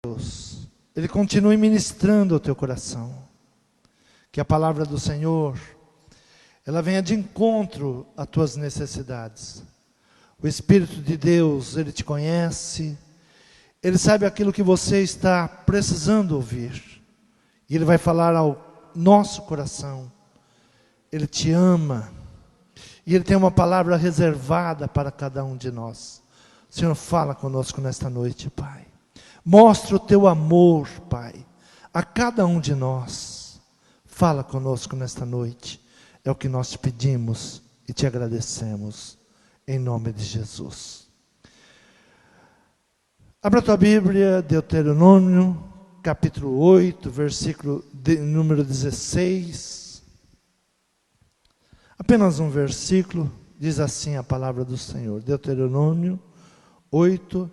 Deus, Ele continue ministrando ao teu coração. Que a palavra do Senhor, ela venha de encontro às tuas necessidades. O Espírito de Deus, Ele te conhece, Ele sabe aquilo que você está precisando ouvir. E Ele vai falar ao nosso coração. Ele te ama. E Ele tem uma palavra reservada para cada um de nós. Senhor, fala conosco nesta noite, Pai. Mostra o teu amor, Pai, a cada um de nós. Fala conosco nesta noite. É o que nós te pedimos e te agradecemos. Em nome de Jesus. Abra a tua Bíblia, Deuteronômio, capítulo 8, versículo número 16. Apenas um versículo, diz assim a palavra do Senhor. Deuteronômio 8,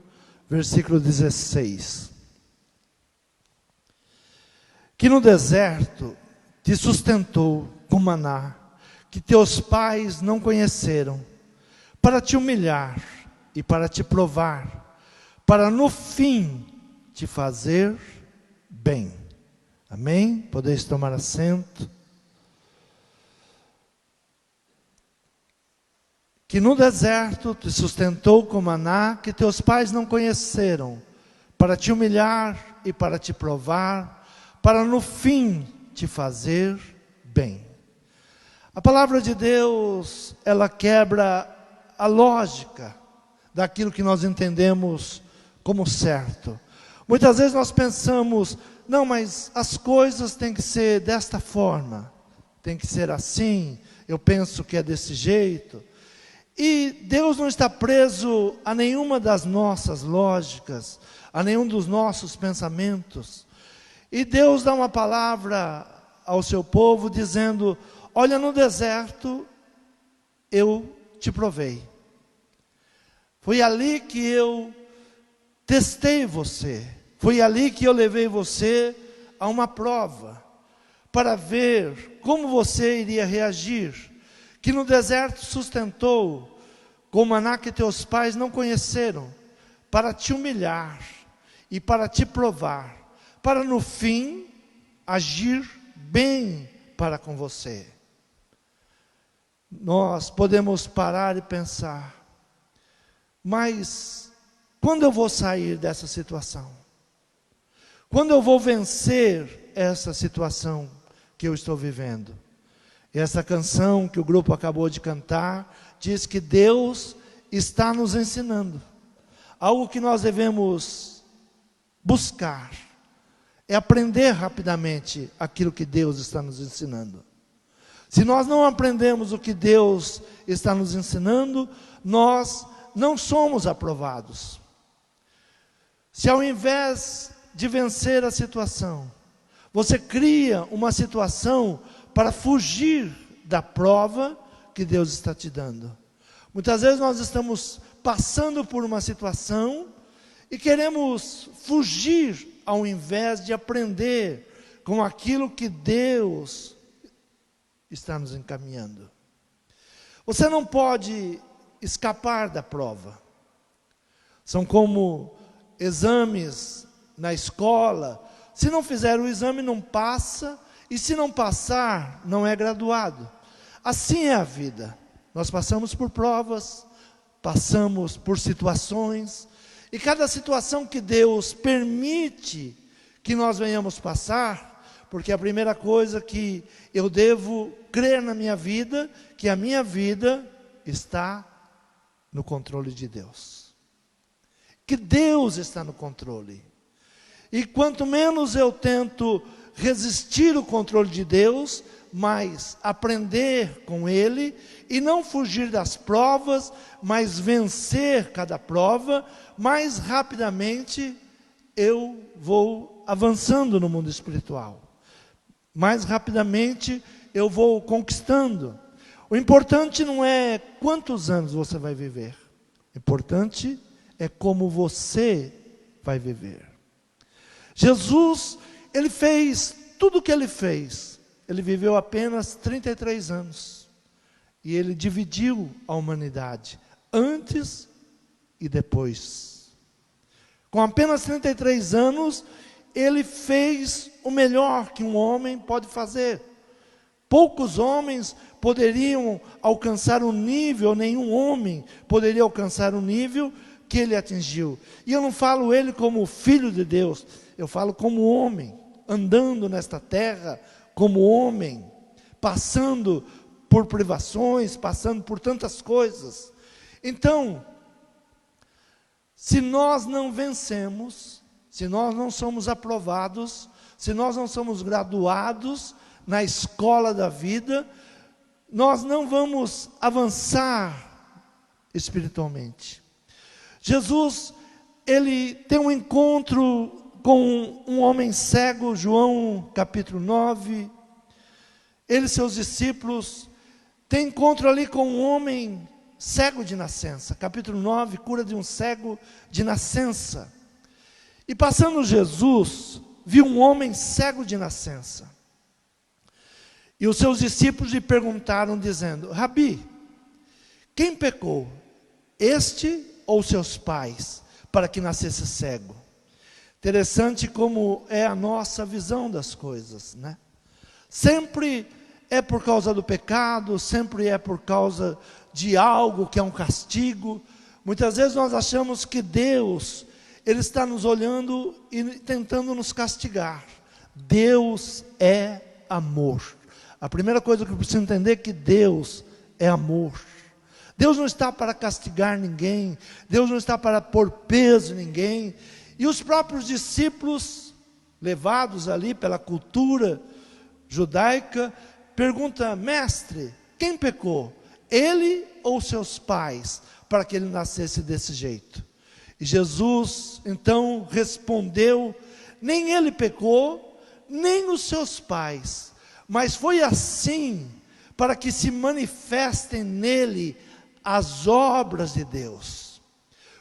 versículo 16. Que no deserto te sustentou com maná, que teus pais não conheceram, para te humilhar e para te provar, para no fim te fazer bem. Amém? Podeis tomar assento. Que no deserto te sustentou com maná, que teus pais não conheceram, para te humilhar e para te provar, para no fim te fazer bem. A palavra de Deus, ela quebra a lógica daquilo que nós entendemos como certo. Muitas vezes nós pensamos, não, mas as coisas têm que ser desta forma, tem que ser assim, eu penso que é desse jeito. E Deus não está preso a nenhuma das nossas lógicas, a nenhum dos nossos pensamentos. E Deus dá uma palavra ao seu povo dizendo, olha, no deserto eu te provei. Foi ali que eu testei você. Foi ali que eu levei você a uma prova, para ver como você iria reagir. Que no deserto sustentou com maná que teus pais não conheceram, para te humilhar e para te provar, para no fim agir bem para com você. Nós podemos parar e pensar, mas quando eu vou sair dessa situação? Quando eu vou vencer essa situação que eu estou vivendo? Essa canção que o grupo acabou de cantar, diz que Deus está nos ensinando. Algo que nós devemos buscar, é aprender rapidamente aquilo que Deus está nos ensinando. Se nós não aprendemos o que Deus está nos ensinando, nós não somos aprovados. Se ao invés de vencer a situação, você cria uma situação para fugir da prova que Deus está te dando. Muitas vezes nós estamos passando por uma situação e queremos fugir ao invés de aprender com aquilo que Deus está nos encaminhando. Você não pode escapar da prova. São como exames na escola. Se não fizer o exame, não passa. E se não passar, não é graduado. Assim é a vida. Nós passamos por provas, passamos por situações, e cada situação que Deus permite que nós venhamos passar, porque a primeira coisa que eu devo crer na minha vida, que a minha vida está no controle de Deus. Que Deus está no controle. E quanto menos eu tento resistir o controle de Deus, mas aprender com Ele, e não fugir das provas, mas vencer cada prova, mais rapidamente eu vou avançando no mundo espiritual. Mais rapidamente eu vou conquistando. O importante não é quantos anos você vai viver. O importante é como você vai viver. Jesus, Ele fez tudo o que Ele fez. Ele viveu apenas 33 anos. E Ele dividiu a humanidade, antes e depois. Com apenas 33 anos, ele fez o melhor que um homem pode fazer. Poucos homens poderiam alcançar o nível, nenhum homem poderia alcançar o nível que ele atingiu. E eu não falo ele como filho de Deus, eu falo como homem, andando nesta terra como homem, passando por privações, passando por tantas coisas. Então, se nós não vencemos, se nós não somos aprovados, se nós não somos graduados na escola da vida, nós não vamos avançar espiritualmente. Jesus, ele tem um encontro com um homem cego, João capítulo 9, ele e seus discípulos têm encontro ali com um homem cego de nascença, capítulo 9, cura de um cego de nascença. E passando Jesus, viu um homem cego de nascença. E os seus discípulos lhe perguntaram, dizendo: Rabi, quem pecou, este ou seus pais, para que nascesse cego? Interessante como é a nossa visão das coisas, né? Sempre é por causa do pecado, sempre é por causa de algo que é um castigo. Muitas vezes nós achamos que Deus, Ele está nos olhando e tentando nos castigar. Deus é amor. A primeira coisa que eu preciso entender é que Deus é amor. Deus não está para castigar ninguém, Deus não está para pôr peso em ninguém. E os próprios discípulos, levados ali pela cultura judaica, perguntam: mestre, quem pecou? Ele ou seus pais, para que ele nascesse desse jeito? E Jesus então respondeu: nem ele pecou, nem os seus pais, mas foi assim para que se manifestem nele as obras de Deus.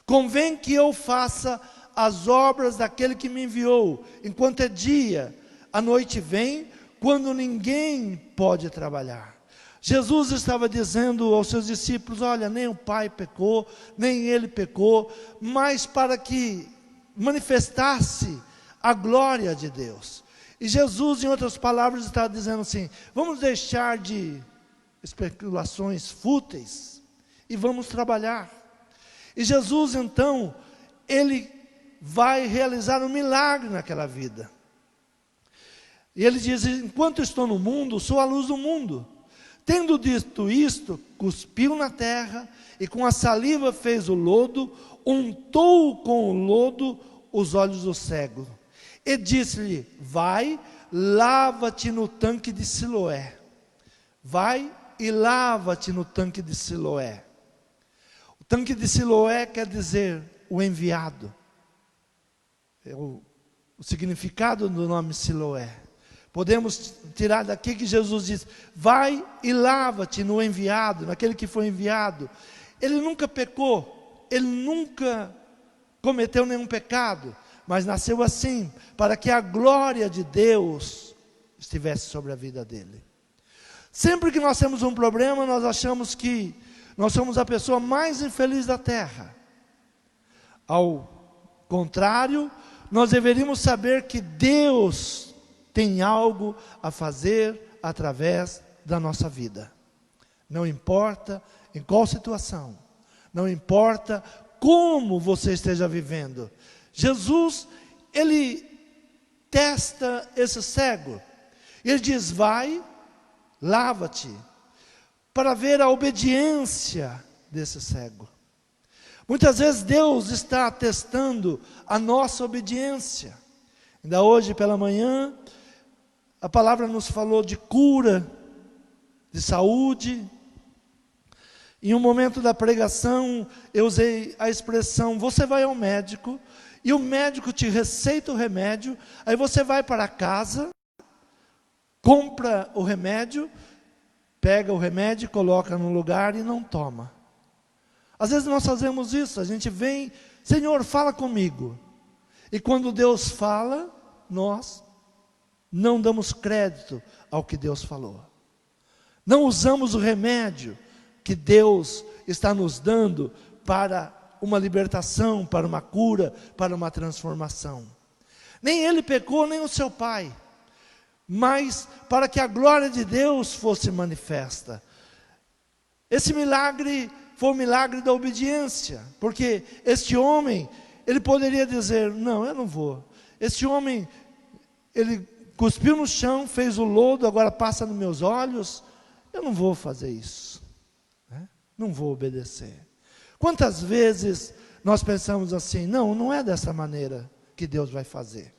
Convém que eu faça as obras daquele que me enviou, enquanto é dia, a noite vem, quando ninguém pode trabalhar. Jesus estava dizendo aos seus discípulos: olha, nem o pai pecou, nem ele pecou, mas para que manifestasse a glória de Deus. E Jesus, em outras palavras, estava dizendo assim: vamos deixar de especulações fúteis e vamos trabalhar. E Jesus então, ele vai realizar um milagre naquela vida. E ele diz: enquanto estou no mundo, sou a luz do mundo. Tendo dito isto, cuspiu na terra, e com a saliva fez o lodo, untou com o lodo os olhos do cego. E disse-lhe: vai, lava-te no tanque de Siloé. Vai e lava-te no tanque de Siloé. O tanque de Siloé quer dizer o enviado. É o significado do nome Siloé. Podemos tirar daqui que Jesus diz: vai e lava-te no enviado, naquele que foi enviado. Ele nunca pecou, ele nunca cometeu nenhum pecado, mas nasceu assim, para que a glória de Deus estivesse sobre a vida dele. Sempre que nós temos um problema, nós achamos que nós somos a pessoa mais infeliz da terra. Ao contrário, nós deveríamos saber que Deus tem algo a fazer através da nossa vida. Não importa em qual situação, não importa como você esteja vivendo. Jesus, ele testa esse cego. Ele diz: vai, lava-te, para ver a obediência desse cego. Muitas vezes Deus está testando a nossa obediência. Ainda hoje pela manhã, a palavra nos falou de cura, de saúde. Em um momento da pregação, eu usei a expressão: você vai ao médico, e o médico te receita o remédio, aí você vai para casa, compra o remédio, pega o remédio, coloca no lugar e não toma. Às vezes nós fazemos isso, a gente vem: Senhor, fala comigo. E quando Deus fala, nós não damos crédito ao que Deus falou. Não usamos o remédio que Deus está nos dando para uma libertação, para uma cura, para uma transformação. Nem ele pecou, nem o seu pai, mas para que a glória de Deus fosse manifesta. Esse milagre foi o milagre da obediência, porque este homem, ele poderia dizer, não, eu não vou. Este homem, ele cuspiu no chão, fez o lodo, agora passa nos meus olhos, eu não vou fazer isso, né? Não vou obedecer. Quantas vezes nós pensamos assim, não, não é dessa maneira que Deus vai fazer.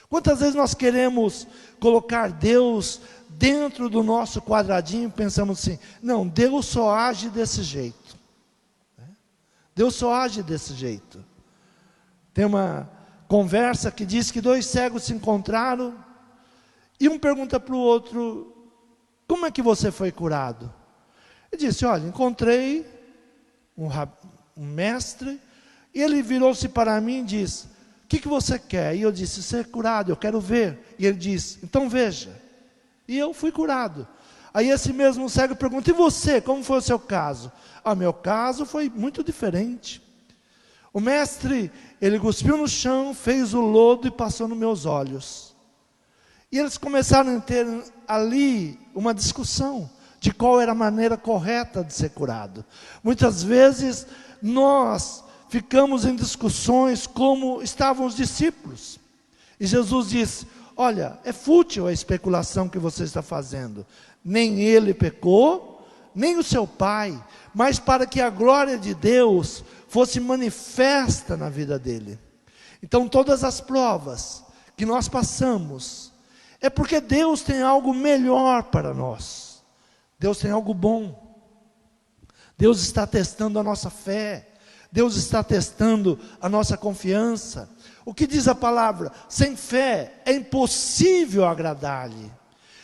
Quantas vezes nós queremos colocar Deus dentro do nosso quadradinho, pensamos assim, não, Deus só age desse jeito. Deus só age desse jeito. Tem uma conversa que diz que 2 cegos se encontraram, e um pergunta para o outro, como é que você foi curado? Ele disse, olha, encontrei um mestre, e ele virou-se para mim e disse, o que você quer? E eu disse, ser curado, eu quero ver. E ele disse, então veja. E eu fui curado. Aí esse mesmo cego pergunta, e você, como foi o seu caso? Meu caso foi muito diferente. O mestre, ele cuspiu no chão, fez o lodo e passou nos meus olhos. E eles começaram a ter ali uma discussão de qual era a maneira correta de ser curado. Muitas vezes nós ficamos em discussões como estavam os discípulos. E Jesus disse, olha, é fútil a especulação que você está fazendo. Nem ele pecou, nem o seu pai, mas para que a glória de Deus fosse manifesta na vida dele. Então todas as provas que nós passamos, é porque Deus tem algo melhor para nós. Deus tem algo bom. Deus está testando a nossa fé. Deus está testando a nossa confiança. O que diz a palavra? Sem fé é impossível agradar-lhe.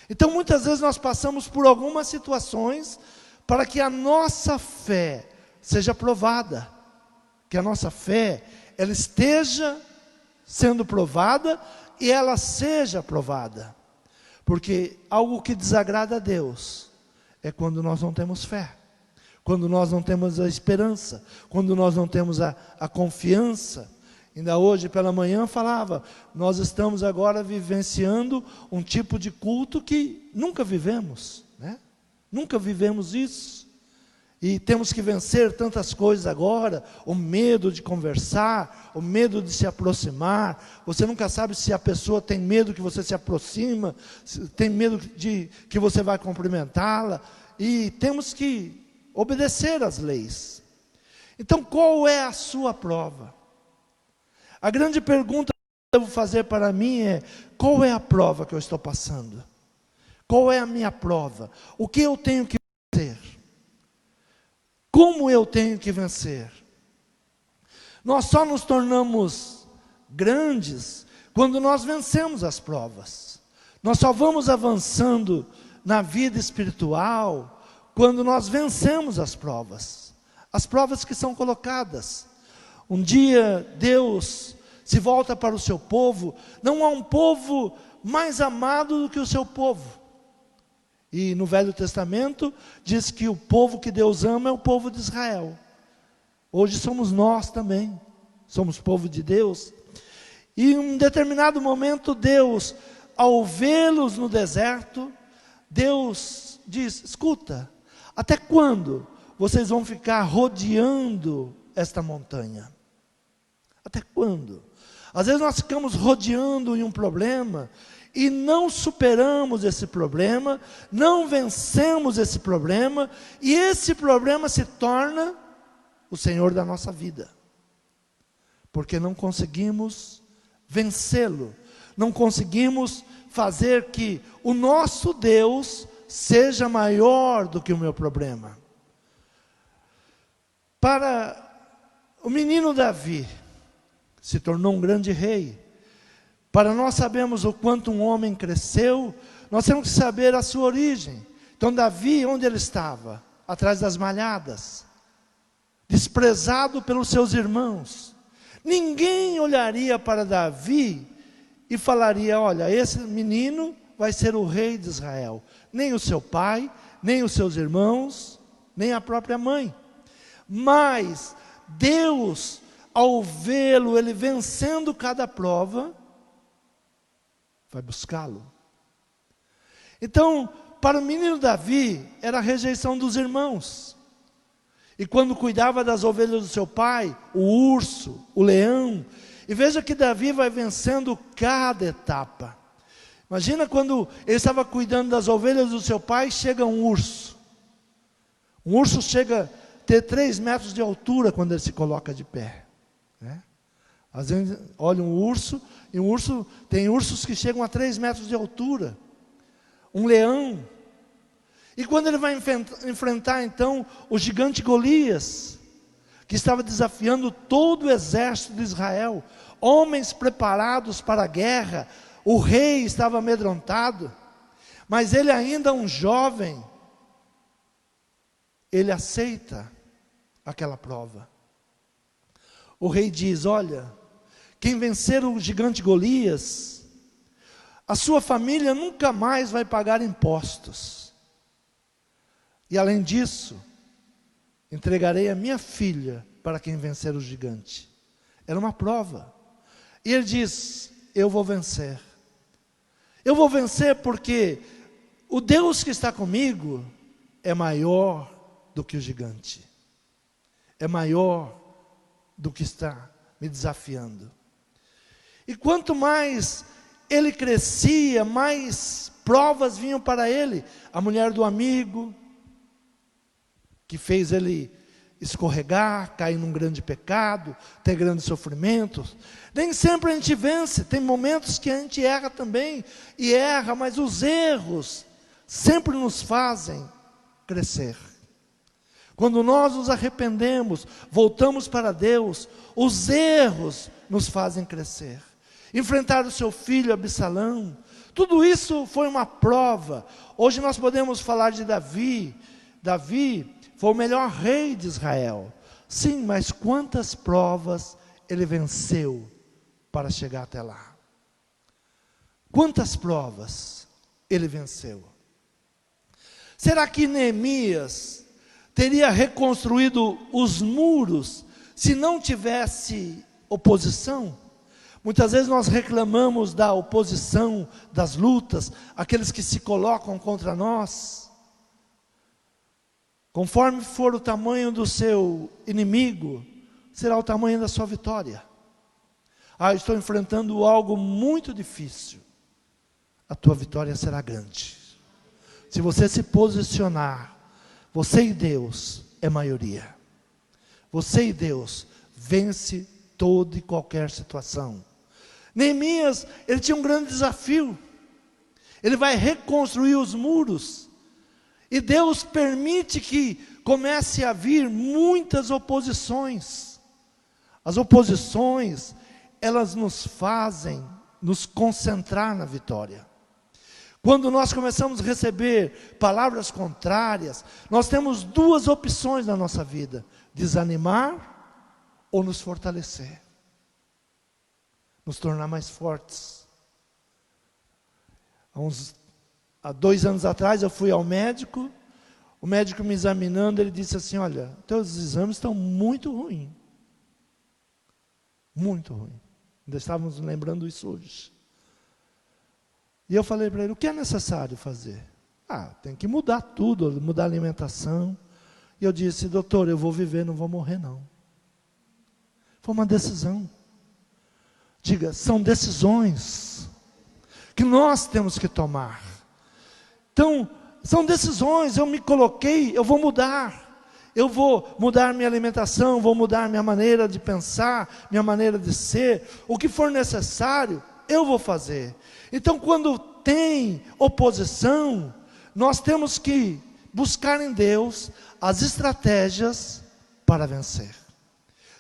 Então muitas vezes nós passamos por algumas situações para que a nossa fé seja provada. Que a nossa fé, ela esteja sendo provada e ela seja provada. Porque algo que desagrada a Deus é quando nós não temos fé. Quando nós não temos a esperança, quando nós não temos a confiança. Ainda hoje pela manhã falava, nós estamos agora vivenciando um tipo de culto que nunca vivemos, né? Nunca vivemos isso. E temos que vencer tantas coisas agora, o medo de conversar, o medo de se aproximar. Você nunca sabe se a pessoa tem medo que você se aproxima, tem medo de que você vai cumprimentá-la. E temos que obedecer às leis. Então, qual é a sua prova? A grande pergunta que eu devo fazer para mim é, qual é a prova que eu estou passando? Qual é a minha prova? O que eu tenho que vencer? Como eu tenho que vencer? Nós só nos tornamos grandes quando nós vencemos as provas. Nós só vamos avançando na vida espiritual quando nós vencemos as provas que são colocadas. Um dia Deus se volta para o seu povo, não há um povo mais amado do que o seu povo. E no Velho Testamento diz que o povo que Deus ama é o povo de Israel. Hoje somos nós também, somos povo de Deus. E em um determinado momento Deus, ao vê-los no deserto, Deus diz, escuta, até quando vocês vão ficar rodeando esta montanha? Até quando? Às vezes nós ficamos rodeando em um problema e não superamos esse problema, não vencemos esse problema, e esse problema se torna o Senhor da nossa vida. Porque não conseguimos vencê-lo, não conseguimos fazer que o nosso Deus seja maior do que o meu problema. Para o menino Davi, se tornou um grande rei. Para nós sabermos o quanto um homem cresceu, nós temos que saber a sua origem. Então Davi, onde ele estava? Atrás das malhadas, desprezado pelos seus irmãos. Ninguém olharia para Davi e falaria, olha, esse menino vai ser o rei de Israel. Nem o seu pai, nem os seus irmãos, nem a própria mãe. Mas Deus, ao vê-lo, ele vencendo cada prova, vai buscá-lo. Então, para o menino Davi, era a rejeição dos irmãos. E quando cuidava das ovelhas do seu pai, o urso, o leão. E veja que Davi vai vencendo cada etapa. Imagina quando ele estava cuidando das ovelhas do seu pai, chega um urso. Um urso chega a ter 3 metros de altura quando ele se coloca de pé, né? Às vezes olha um urso, e tem ursos que chegam a 3 metros de altura. Um leão. E quando ele vai enfrentar então o gigante Golias, que estava desafiando todo o exército de Israel, homens preparados para a guerra, o rei estava amedrontado, mas ele ainda um jovem, ele aceita aquela prova. O rei diz: olha, quem vencer o gigante Golias, a sua família nunca mais vai pagar impostos. E além disso, entregarei a minha filha para quem vencer o gigante. Era uma prova. E ele diz: eu vou vencer. Eu vou vencer porque o Deus que está comigo é maior do que o gigante. É maior do que está me desafiando. E quanto mais ele crescia, mais provas vinham para ele. A mulher do amigo, que fez ele escorregar, cair num grande pecado, ter grandes sofrimentos. Nem sempre a gente vence, tem momentos que a gente erra também, e erra, mas os erros sempre nos fazem crescer. Quando nós nos arrependemos, voltamos para Deus, os erros nos fazem crescer. Enfrentar o seu filho Absalão, tudo isso foi uma prova. Hoje nós podemos falar de Davi. Davi foi o melhor rei de Israel. Sim, mas quantas provas ele venceu para chegar até lá? Quantas provas ele venceu? Será que Neemias teria reconstruído os muros se não tivesse oposição? Muitas vezes nós reclamamos da oposição, das lutas, aqueles que se colocam contra nós. Conforme for o tamanho do seu inimigo, será o tamanho da sua vitória. Ah, estou enfrentando algo muito difícil. A tua vitória será grande. Se você se posicionar, você e Deus é maioria. Você e Deus vence toda e qualquer situação. Neemias, ele tinha um grande desafio. Ele vai reconstruir os muros. E Deus permite que comece a vir muitas oposições. As oposições, elas nos fazem nos concentrar na vitória. Quando nós começamos a receber palavras contrárias, nós temos 2 opções na nossa vida: desanimar ou nos fortalecer, nos tornar mais fortes. Há 2 anos atrás eu fui ao médico, o médico me examinando, ele disse assim: olha, teus exames estão muito ruins. Muito ruim. Ainda estávamos lembrando isso hoje. E eu falei para ele: o que é necessário fazer? Tem que mudar tudo, mudar a alimentação. E eu disse: doutor, eu vou viver, não vou morrer não. Foi uma decisão. Diga, são decisões que nós temos que tomar. Então, são decisões, eu me coloquei, eu vou mudar. Eu vou mudar minha alimentação, vou mudar minha maneira de pensar, minha maneira de ser. O que for necessário, eu vou fazer. Então, quando tem oposição, nós temos que buscar em Deus as estratégias para vencer.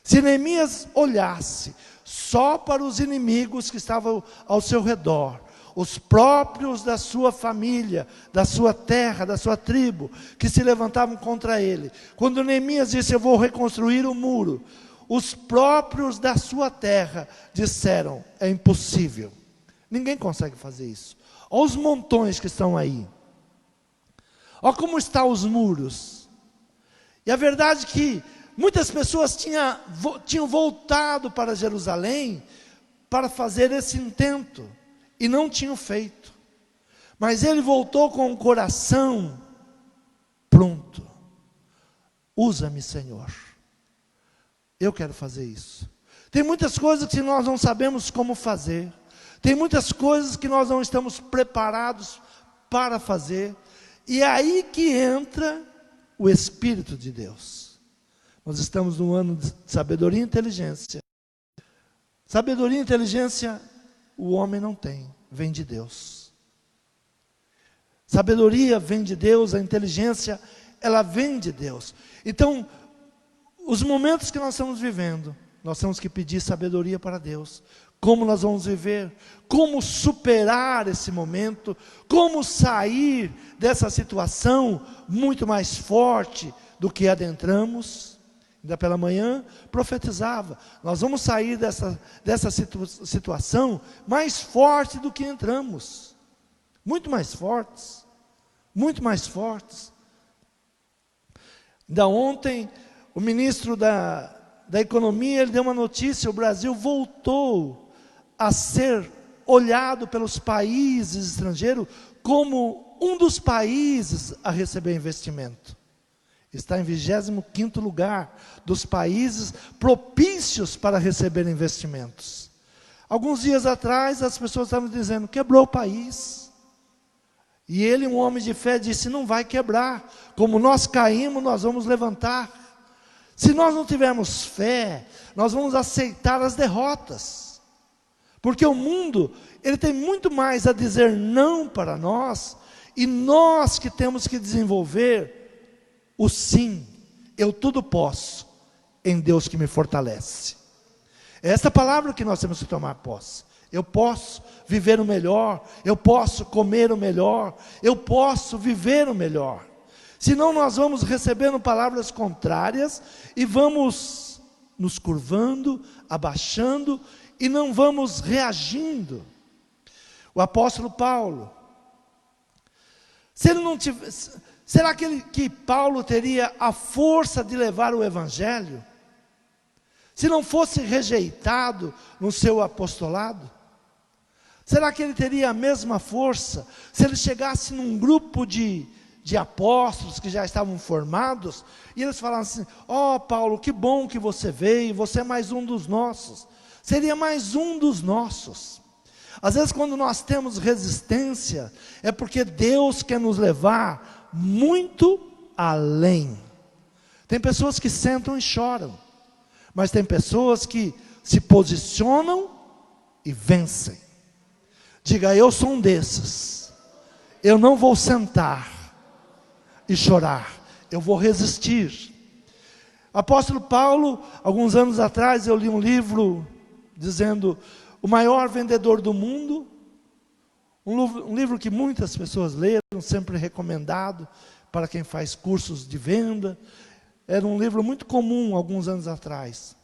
Se Neemias olhasse só para os inimigos que estavam ao seu redor, os próprios da sua família, da sua terra, da sua tribo, que se levantavam contra ele. Quando Neemias disse: eu vou reconstruir o muro, os próprios da sua terra disseram: é impossível, ninguém consegue fazer isso. Olha os montões que estão aí, olha como estão os muros. E a verdade é que muitas pessoas tinham voltado para Jerusalém para fazer esse intento, e não tinham feito. Mas ele voltou com o coração pronto. Usa-me, Senhor. Eu quero fazer isso. Tem muitas coisas que nós não sabemos como fazer. Tem muitas coisas que nós não estamos preparados para fazer. E é aí que entra o Espírito de Deus. Nós estamos num ano de sabedoria e inteligência. Sabedoria e inteligência o homem não tem, vem de Deus. Sabedoria vem de Deus, a inteligência, ela vem de Deus. Então, os momentos que nós estamos vivendo, nós temos que pedir sabedoria para Deus. Como nós vamos viver, como superar esse momento, como sair dessa situação muito mais forte do que adentramos. Ainda pela manhã, profetizava, nós vamos sair dessa situação mais forte do que entramos. Muito mais fortes. Muito mais fortes. Ainda ontem, o ministro da Economia, ele deu uma notícia, o Brasil voltou a ser olhado pelos países estrangeiros como um dos países a receber investimento. Está em 25º lugar dos países propícios para receber investimentos. Alguns dias atrás, as pessoas estavam dizendo, quebrou o país. E ele, um homem de fé, disse, não vai quebrar. Como nós caímos, nós vamos levantar. Se nós não tivermos fé, nós vamos aceitar as derrotas. Porque o mundo, ele tem muito mais a dizer não para nós, e nós que temos que desenvolver o sim. Eu tudo posso em Deus que me fortalece. É essa palavra que nós temos que tomar posse. Eu posso viver o melhor, eu posso comer o melhor, eu posso viver o melhor. Senão nós vamos recebendo palavras contrárias e vamos nos curvando, abaixando e não vamos reagindo. O apóstolo Paulo, se ele não tivesse, será que Paulo teria a força de levar o evangelho? Se não fosse rejeitado no seu apostolado? Será que ele teria a mesma força se ele chegasse num grupo de apóstolos que já estavam formados e eles falassem, ó Paulo, que bom que você veio, você é mais um dos nossos? Seria mais um dos nossos. Às vezes quando nós temos resistência, é porque Deus quer nos levar muito além. Tem pessoas que sentam e choram, mas tem pessoas que se posicionam e vencem. Diga, eu sou um desses. Eu não vou sentar e chorar, eu vou resistir. Apóstolo Paulo, alguns anos atrás, eu li um livro dizendo, o maior vendedor do mundo, um livro que muitas pessoas leram, sempre recomendado para quem faz cursos de venda, era um livro muito comum alguns anos atrás.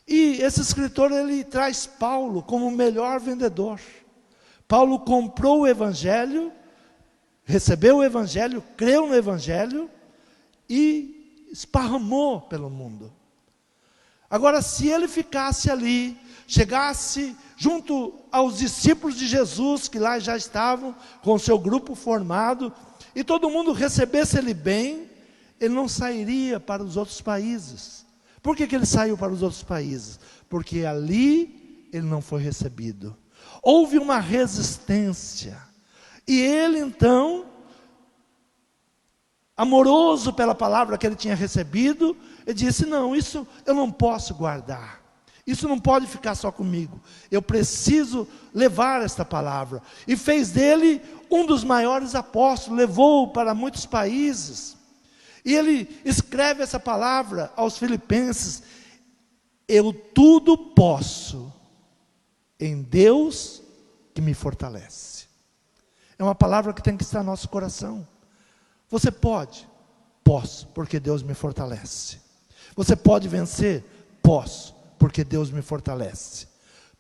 E esse escritor, ele traz Paulo como o melhor vendedor. Paulo comprou o evangelho, recebeu o evangelho, creu no evangelho e esparramou pelo mundo. Agora, se ele ficasse ali, chegasse junto aos discípulos de Jesus, que lá já estavam com o seu grupo formado, e todo mundo recebesse ele bem, ele não sairia para os outros países. Por que ele saiu para os outros países? Porque ali ele não foi recebido. Houve uma resistência. E ele então, amoroso pela palavra que ele tinha recebido, ele disse, não, isso eu não posso guardar. Isso não pode ficar só comigo. Eu preciso levar esta palavra. E fez dele um dos maiores apóstolos, levou-o para muitos países. E ele escreve essa palavra aos Filipenses, eu tudo posso em Deus que me fortalece. É uma palavra que tem que estar no nosso coração. Você pode? Posso, porque Deus me fortalece. Você pode vencer? Posso, porque Deus me fortalece.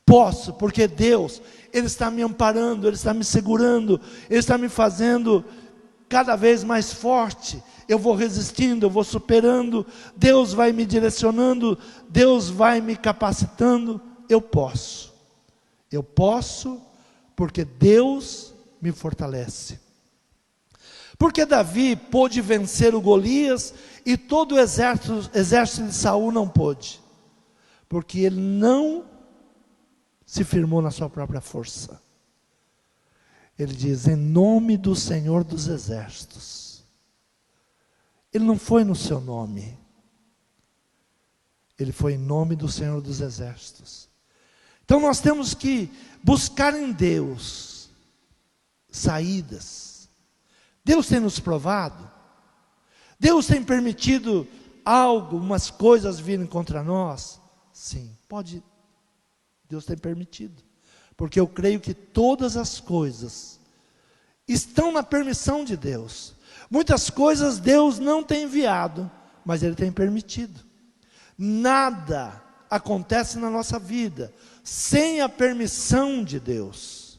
Posso, porque Deus, Ele está me amparando, Ele está me segurando, Ele está me fazendo cada vez mais forte. eu vou resistindo, eu vou superando, Deus vai me direcionando, Deus vai me capacitando. Eu posso porque Deus me fortalece. Porque Davi pôde vencer o Golias e todo o exército de Saul não pôde? Porque ele não se firmou na sua própria força. Ele diz, em nome do Senhor dos Exércitos. Ele não foi no seu nome. Ele foi em nome do Senhor dos Exércitos. Então nós temos que buscar em Deus saídas. Deus tem nos provado. Deus tem permitido algumas coisas virem contra nós. Sim, pode. Deus tem permitido. Porque eu creio que todas as coisas estão na permissão de Deus. Muitas coisas Deus não tem enviado, mas Ele tem permitido. Nada acontece na nossa vida sem a permissão de Deus.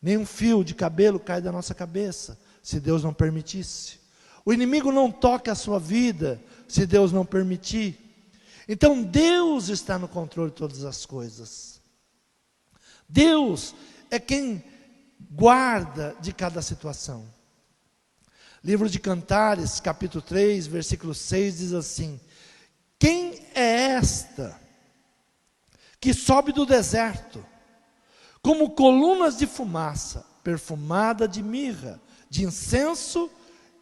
Nenhum fio de cabelo cai da nossa cabeça, se Deus não permitisse. O inimigo não toca a sua vida, se Deus não permitir. Então Deus está no controle de todas as coisas. Deus é quem guarda de cada situação. Livro de Cantares, capítulo 3, versículo 6, diz assim: quem é esta que sobe do deserto, como colunas de fumaça, perfumada de mirra, de incenso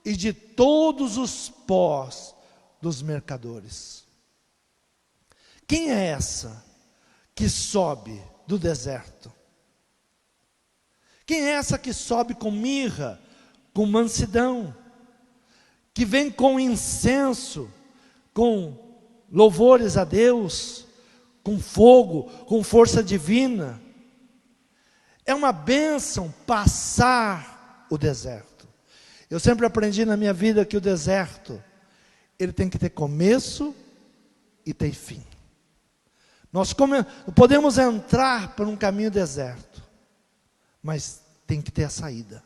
e de todos os pós dos mercadores? Quem é essa que sobe do deserto? Quem é essa que sobe com mirra, com mansidão, que vem com incenso, com louvores a Deus, com fogo, com força divina? É uma bênção passar o deserto. Eu sempre aprendi na minha vida que o deserto, ele tem que ter começo e tem fim. Nós podemos entrar por um caminho deserto, mas tem que ter a saída.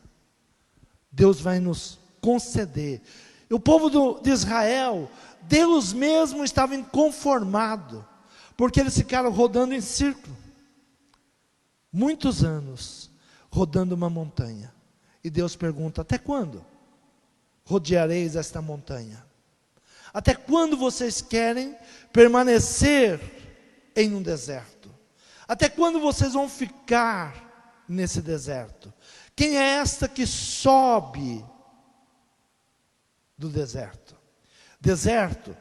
Deus vai nos conceder. E o povo de Israel, Deus mesmo estava inconformado, porque eles ficaram rodando em círculo, muitos anos, rodando uma montanha. E Deus pergunta: até quando rodeareis esta montanha? Até quando vocês querem permanecer em um deserto? Até quando vocês vão ficar nesse deserto? Quem é esta que sobe do deserto? Deserto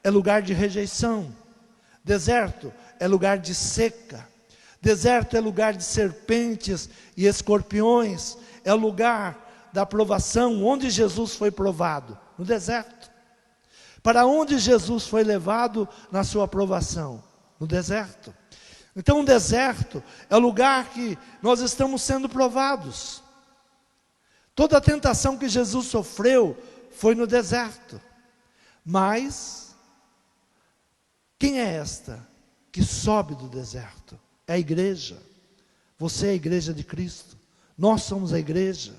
é lugar de rejeição. Deserto é lugar de seca. Deserto é lugar de serpentes e escorpiões. É o lugar da provação. Onde Jesus foi provado? No deserto. Para onde Jesus foi levado na sua provação? No deserto. Então o deserto é o lugar que nós estamos sendo provados. Toda a tentação que Jesus sofreu foi no deserto. Mas quem é esta que sobe do deserto? É a igreja. Você é a igreja de Cristo. Nós somos a igreja.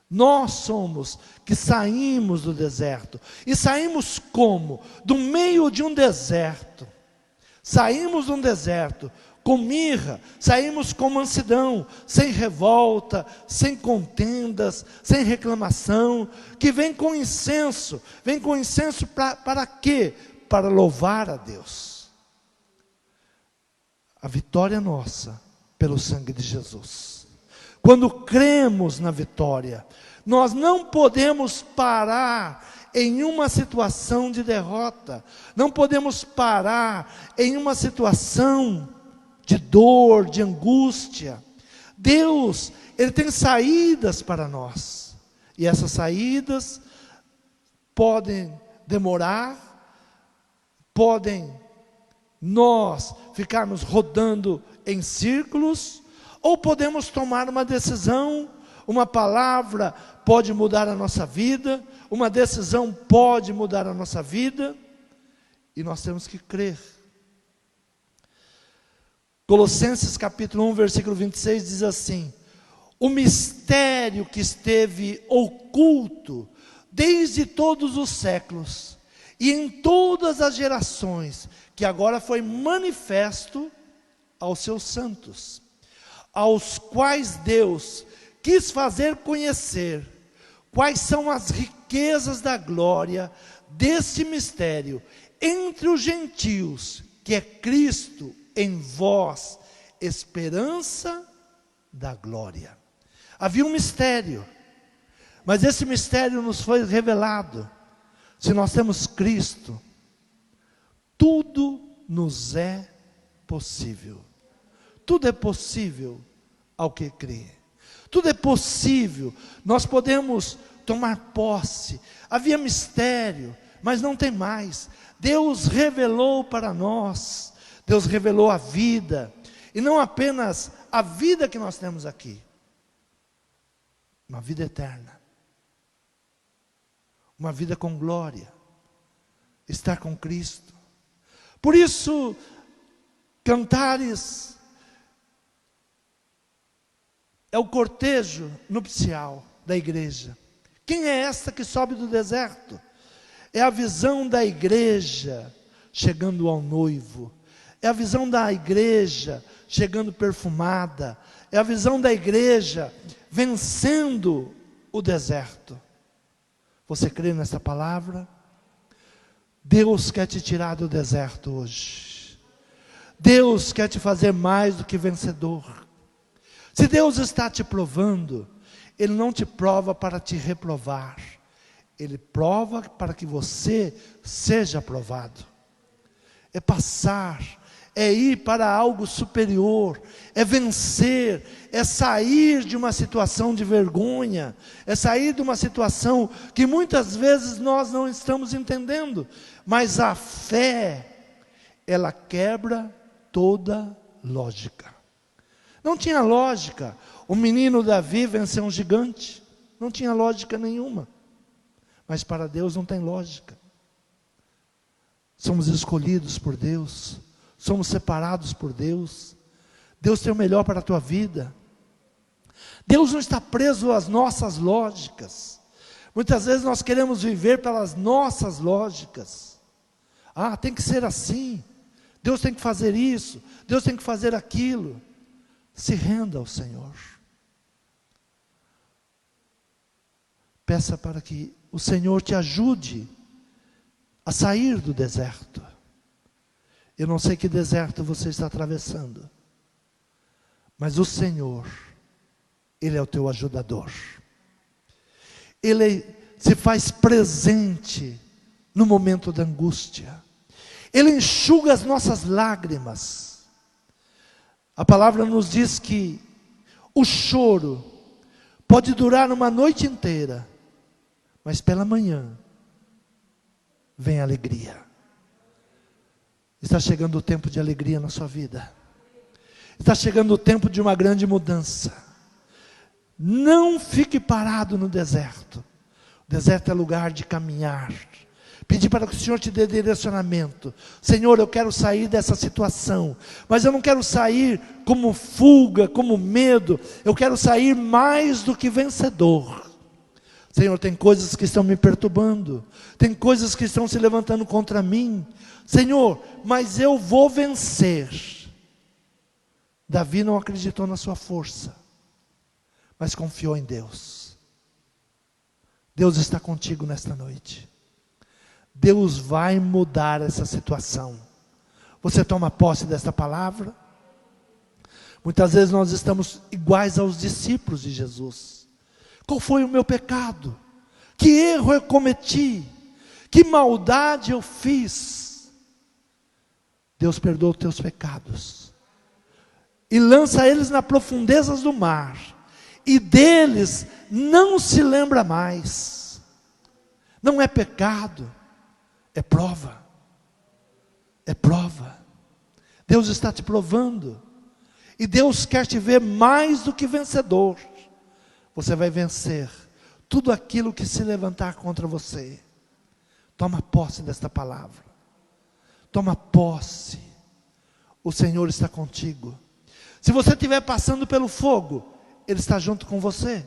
Nós somos que saímos do deserto. E saímos como? Do meio de um deserto. Saímos de um deserto com mirra, saímos com mansidão, sem revolta, sem contendas, sem reclamação, que vem com incenso. Vem com incenso para quê? Para louvar a Deus. A vitória é nossa, pelo sangue de Jesus. Quando cremos na vitória, nós não podemos parar em uma situação de derrota, não podemos parar em uma situação de dor, de angústia. Deus, Ele tem saídas para nós, e essas saídas podem demorar, podem nós ficarmos rodando em círculos, ou podemos tomar uma decisão. Uma palavra pode mudar a nossa vida, uma decisão pode mudar a nossa vida, e nós temos que crer. Colossenses capítulo 1, versículo 26 diz assim: o mistério que esteve oculto desde todos os séculos e em todas as gerações, que agora foi manifesto aos seus santos, aos quais Deus quis fazer conhecer quais são as riquezas da glória deste mistério entre os gentios, que é Cristo em vós, esperança da glória. Havia um mistério, mas esse mistério nos foi revelado. Se nós temos Cristo, tudo nos é possível. Tudo é possível ao que crê. Tudo é possível. Nós podemos tomar posse. Havia mistério, mas não tem mais. Deus revelou para nós. Deus revelou a vida. E não apenas a vida que nós temos aqui. Uma vida eterna. Uma vida com glória. Estar com Cristo. Por isso, Cantares é o cortejo nupcial da igreja. Quem é esta que sobe do deserto? É a visão da igreja chegando ao noivo. É a visão da igreja chegando perfumada. É a visão da igreja vencendo o deserto. Você crê nessa palavra? Deus quer te tirar do deserto hoje. Deus quer te fazer mais do que vencedor. Se Deus está te provando, Ele não te prova para te reprovar. Ele prova para que você seja aprovado. É passar, é ir para algo superior, é vencer, é sair de uma situação de vergonha, é sair de uma situação que muitas vezes nós não estamos entendendo. Mas a fé, ela quebra toda lógica. Não tinha lógica o menino Davi vencer um gigante. Não tinha lógica nenhuma. Mas para Deus não tem lógica. Somos escolhidos por Deus. Somos separados por Deus. Deus tem o melhor para a tua vida. Deus não está preso às nossas lógicas. Muitas vezes nós queremos viver pelas nossas lógicas. Ah, tem que ser assim. Deus tem que fazer isso. Deus tem que fazer aquilo. Se renda ao Senhor. Peça para que o Senhor te ajude a sair do deserto. Eu não sei que deserto você está atravessando, mas o Senhor, Ele é o teu ajudador. Ele se faz presente no momento da angústia. Ele enxuga as nossas lágrimas. A palavra nos diz que o choro pode durar uma noite inteira, mas pela manhã vem a alegria. Está chegando o tempo de alegria na sua vida. Está chegando o tempo de uma grande mudança. Não fique parado no deserto. O deserto é lugar de caminhar. Pedir para que o Senhor te dê direcionamento. Senhor, eu quero sair dessa situação, mas eu não quero sair como fuga, como medo. Eu quero sair mais do que vencedor. Senhor, tem coisas que estão me perturbando. Tem coisas que estão se levantando contra mim. Senhor, mas eu vou vencer. Davi não acreditou na sua força, mas confiou em Deus. Deus está contigo nesta noite. Deus vai mudar essa situação. Você toma posse desta palavra? Muitas vezes nós estamos iguais aos discípulos de Jesus. Qual foi o meu pecado? Que erro eu cometi? Que maldade eu fiz? Deus perdoa os teus pecados e lança eles nas profundezas do mar, e deles não se lembra mais. Não é pecado. É prova. É prova. Deus está te provando. E Deus quer te ver mais do que vencedor. Você vai vencer tudo aquilo que se levantar contra você. Toma posse desta palavra. Toma posse. O Senhor está contigo. Se você estiver passando pelo fogo, Ele está junto com você.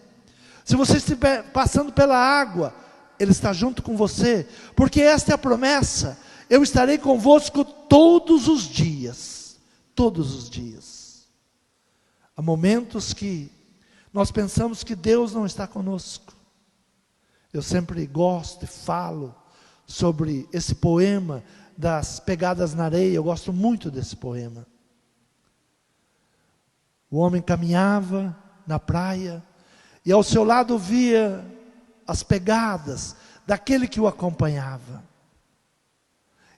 Se você estiver passando pela água, Ele está junto com você, porque esta é a promessa: eu estarei convosco todos os dias. Todos os dias. Há momentos que nós pensamos que Deus não está conosco. Eu sempre gosto e falo sobre esse poema das pegadas na areia. Eu gosto muito desse poema. O homem caminhava na praia e ao seu lado via as pegadas daquele que o acompanhava.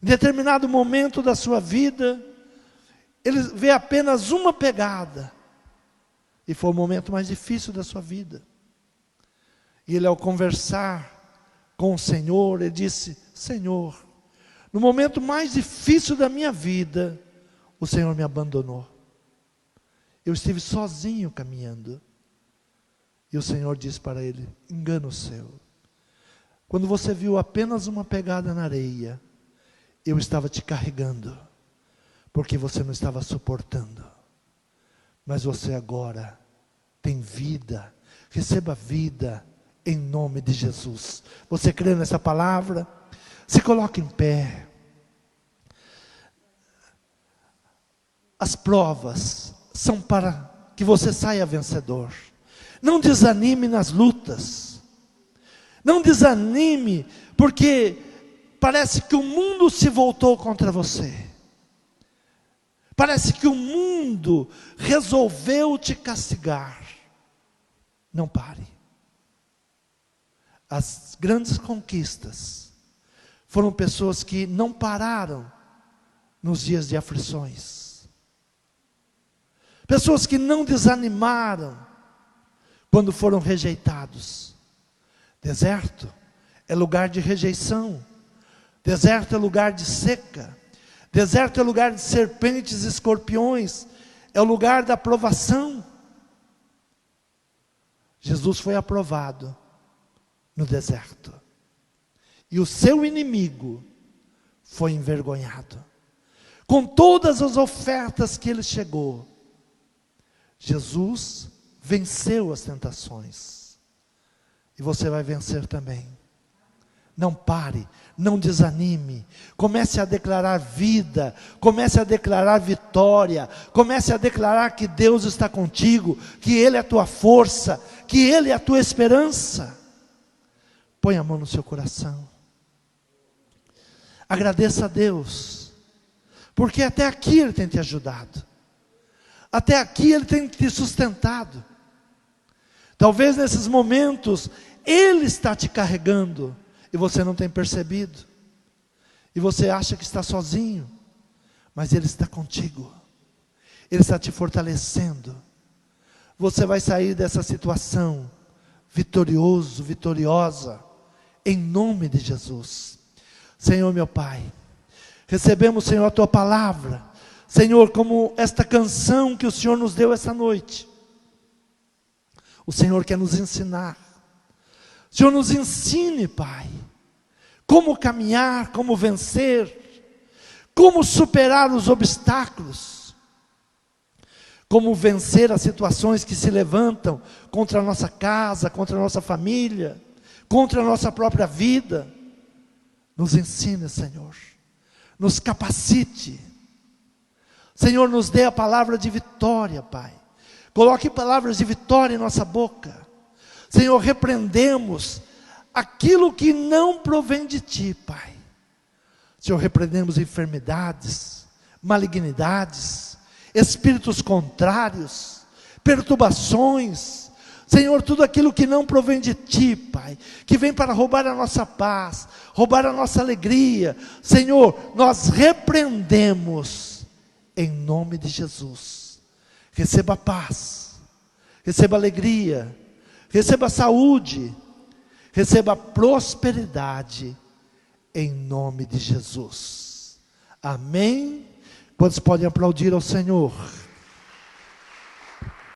Em determinado momento da sua vida, ele vê apenas uma pegada, e foi o momento mais difícil da sua vida. E ele, ao conversar com o Senhor, ele disse: Senhor, no momento mais difícil da minha vida, o Senhor me abandonou. Eu estive sozinho caminhando. E o Senhor disse para ele: engano seu. Quando você viu apenas uma pegada na areia, eu estava te carregando, porque você não estava suportando. Mas você agora tem vida. Receba vida em nome de Jesus. Você crê nessa palavra? Se coloque em pé. As provas são para que você saia vencedor. Não desanime nas lutas. Não desanime porque parece que o mundo se voltou contra você. Parece que o mundo resolveu te castigar. Não pare. As grandes conquistas foram pessoas que não pararam nos dias de aflições. Pessoas que não desanimaram quando foram rejeitados. Deserto é lugar de rejeição. Deserto é lugar de seca. Deserto é lugar de serpentes e escorpiões. É o lugar da provação. Jesus foi aprovado no deserto. E o seu inimigo foi envergonhado. Com todas as ofertas que ele chegou, Jesus venceu as tentações. E você vai vencer também. Não pare, não desanime. Comece a declarar vida, comece a declarar vitória, comece a declarar que Deus está contigo, que Ele é a tua força, que Ele é a tua esperança. Põe a mão no seu coração. Agradeça a Deus, porque até aqui Ele tem te ajudado. Até aqui Ele tem te sustentado. Talvez nesses momentos Ele está te carregando e você não tem percebido. E você acha que está sozinho, mas Ele está contigo. Ele está te fortalecendo. Você vai sair dessa situação vitorioso, vitoriosa, em nome de Jesus. Senhor meu Pai, recebemos, Senhor, a Tua palavra, Senhor, como esta canção que o Senhor nos deu essa noite. O Senhor quer nos ensinar. O Senhor nos ensine, Pai, como caminhar, como vencer, como superar os obstáculos, como vencer as situações que se levantam contra a nossa casa, contra a nossa família, contra a nossa própria vida. Nos ensine, Senhor, nos capacite, Senhor, nos dê a palavra de vitória, Pai. Coloque palavras de vitória em nossa boca. Senhor, repreendemos aquilo que não provém de Ti, Pai. Senhor, repreendemos enfermidades, malignidades, espíritos contrários, perturbações. Senhor, tudo aquilo que não provém de Ti, Pai, que vem para roubar a nossa paz, roubar a nossa alegria. Senhor, nós repreendemos em nome de Jesus. Receba paz, receba alegria, receba saúde, receba prosperidade, em nome de Jesus. Amém? Quantos podem aplaudir ao Senhor?